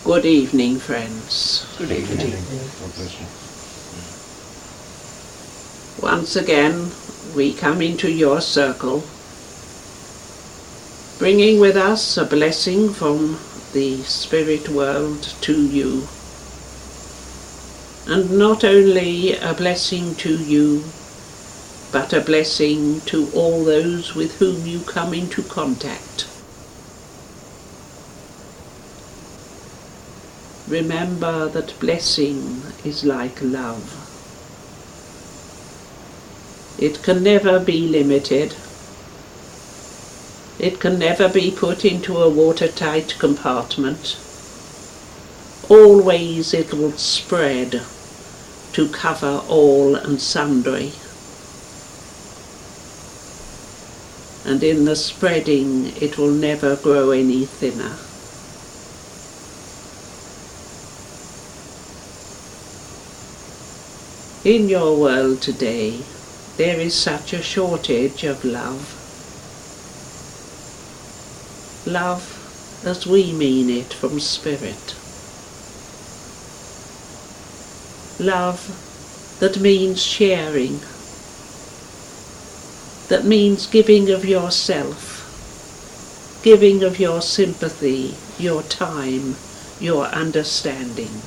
Good evening, friends. Good evening. God bless you. Once again, we come into your circle, bringing with us a blessing from the spirit world to you. And not only a blessing to you, but a blessing to all those with whom you come into contact. Remember that blessing is like love. It can never be limited. It can never be put into a watertight compartment. Always it will spread to cover all and sundry. And in the spreading it will never grow any thinner. In your world today, there is such a shortage of love. Love as we mean it from spirit. Love that means sharing, that means giving of yourself, giving of your sympathy, your time, your understanding.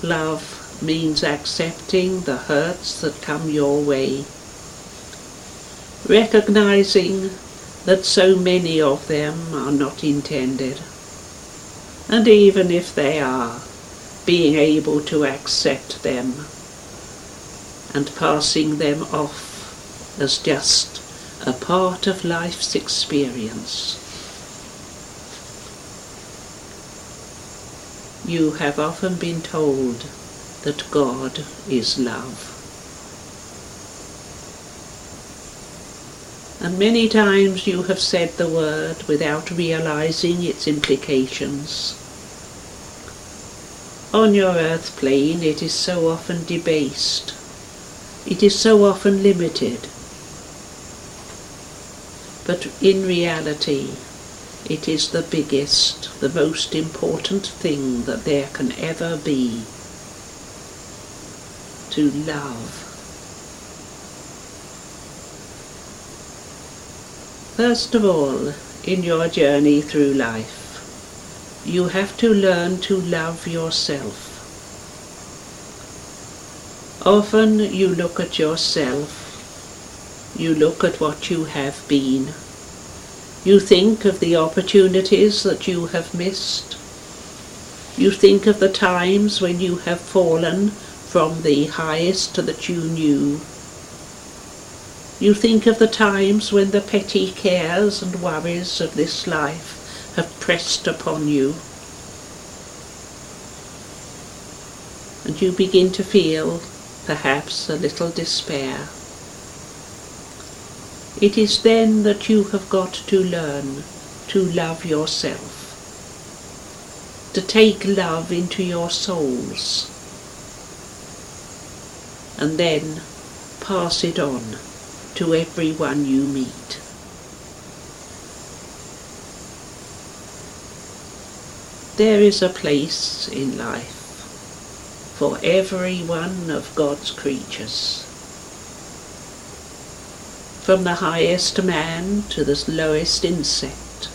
Love means accepting the hurts that come your way, recognizing that so many of them are not intended, and even if they are, being able to accept them and passing them off as just a part of life's experience. You have often been told that God is love. And many times you have said the word without realizing its implications. On your earth plane it is so often debased. It is so often limited. But in reality, it is the biggest, the most important thing that there can ever be. To love. First of all, in your journey through life, you have to learn to love yourself. Often you look at yourself, you look at what you have been. You think of the opportunities that you have missed. You think of the times when you have fallen from the highest that you knew. You think of the times when the petty cares and worries of this life have pressed upon you. And you begin to feel, perhaps, a little despair. It is then that you have got to learn to love yourself, to take love into your souls, and then pass it on to everyone you meet. There is a place in life for every one of God's creatures. From the highest man to the lowest insect,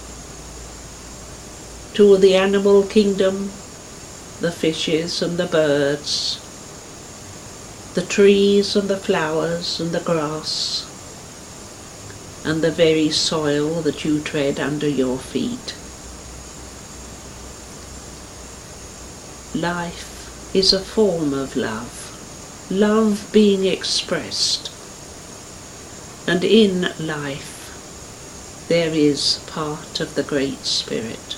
to the animal kingdom, the fishes and the birds, the trees and the flowers and the grass, and the very soil that you tread under your feet. Life is a form of love, love being expressed. And in life there is part of the Great Spirit.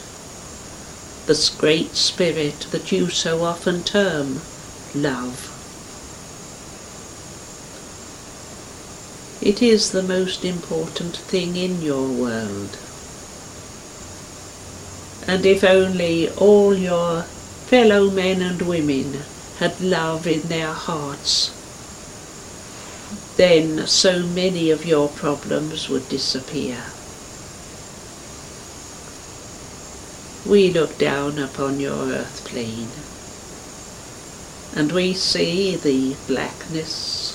This Great Spirit that you so often term love. It is the most important thing in your world. And if only all your fellow men and women had love in their hearts, then so many of your problems would disappear. We look down upon your earth plane, and we see the blackness,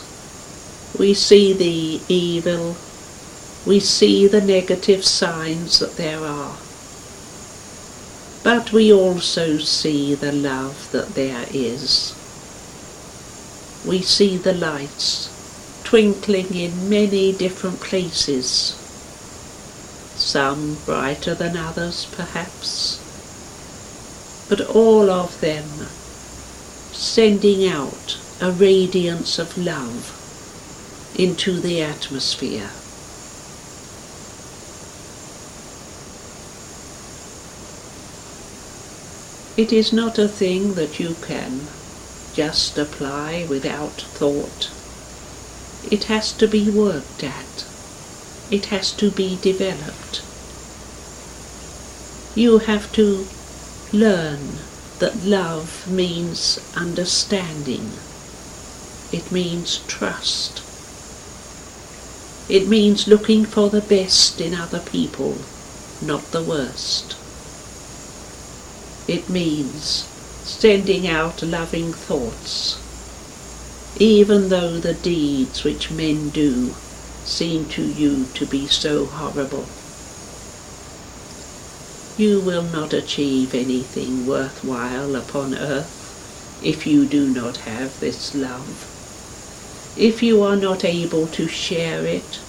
we see the evil, we see the negative signs that there are. But we also see the love that there is. We see the lights twinkling in many different places, some brighter than others perhaps, but all of them sending out a radiance of love into the atmosphere. It is not a thing that you can just apply without thought. It has to be worked at. It has to be developed. You have to learn that love means understanding. It means trust. It means looking for the best in other people, not the worst. It means sending out loving thoughts, even though the deeds which men do seem to you to be so horrible. You will not achieve anything worthwhile upon earth if you do not have this love. If you are not able to share it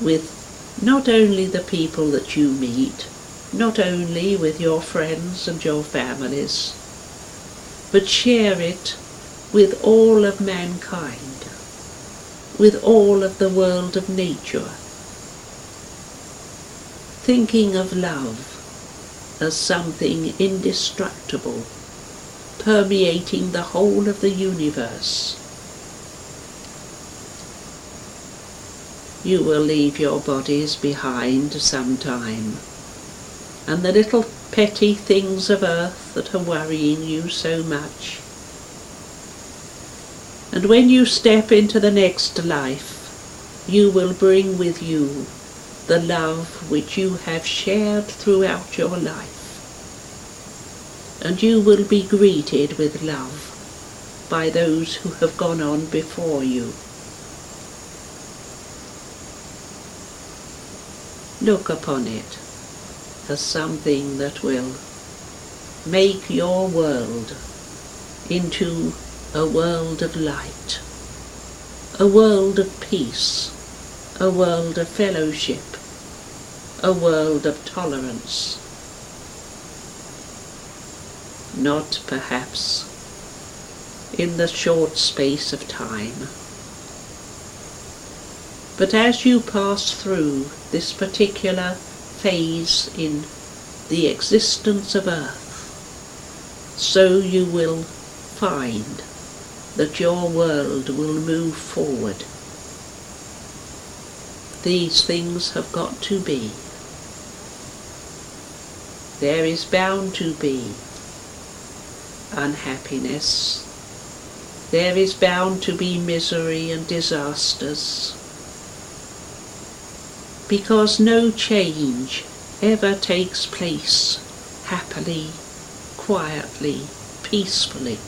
with not only the people that you meet, not only with your friends and your families, but share it with all of mankind, with all of the world of nature, thinking of love as something indestructible, permeating the whole of the universe. You will leave your bodies behind sometime, and the little petty things of earth that are worrying you so much. And when you step into the next life, you will bring with you the love which you have shared throughout your life. And you will be greeted with love by those who have gone on before you. Look upon it as something that will make your world into a world of light, a world of peace, a world of fellowship, a world of tolerance. Not perhaps in the short space of time, but as you pass through this particular phase in the existence of earth, so you will find that your world will move forward. These things have got to be. There is bound to be unhappiness. There is bound to be misery and disasters, because no change ever takes place happily, quietly, peacefully.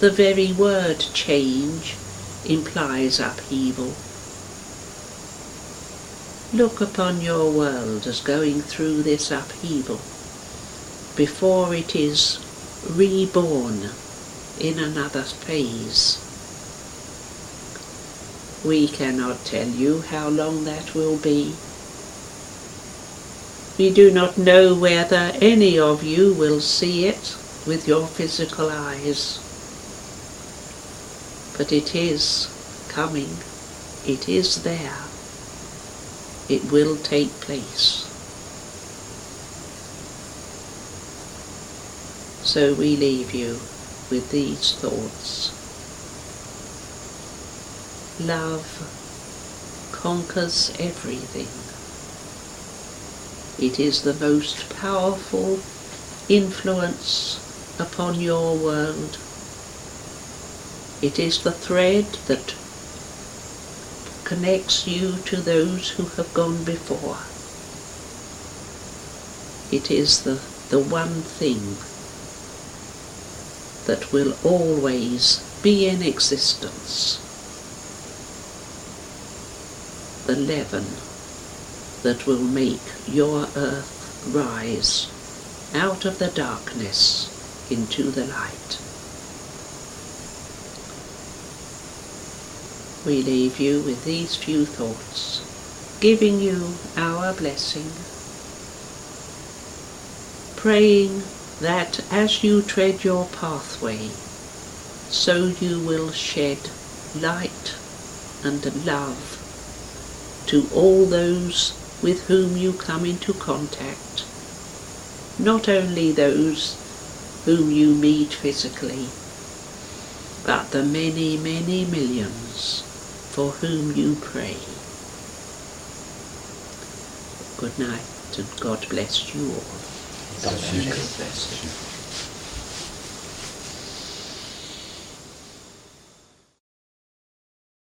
The very word change implies upheaval. Look upon your world as going through this upheaval before it is reborn in another phase. We cannot tell you how long that will be. We do not know whether any of you will see it with your physical eyes. But it is coming. It is there. It will take place. So we leave you with these thoughts. Love conquers everything. It is the most powerful influence upon your world. It is the thread that connects you to those who have gone before. It is the one thing that will always be in existence. The leaven that will make your earth rise out of the darkness into the light. We leave you with these few thoughts, giving you our blessing, praying that as you tread your pathway, so you will shed light and love to all those with whom you come into contact, not only those whom you meet physically, but the many, many millions for whom you pray. Good night, and God bless you all. God bless you.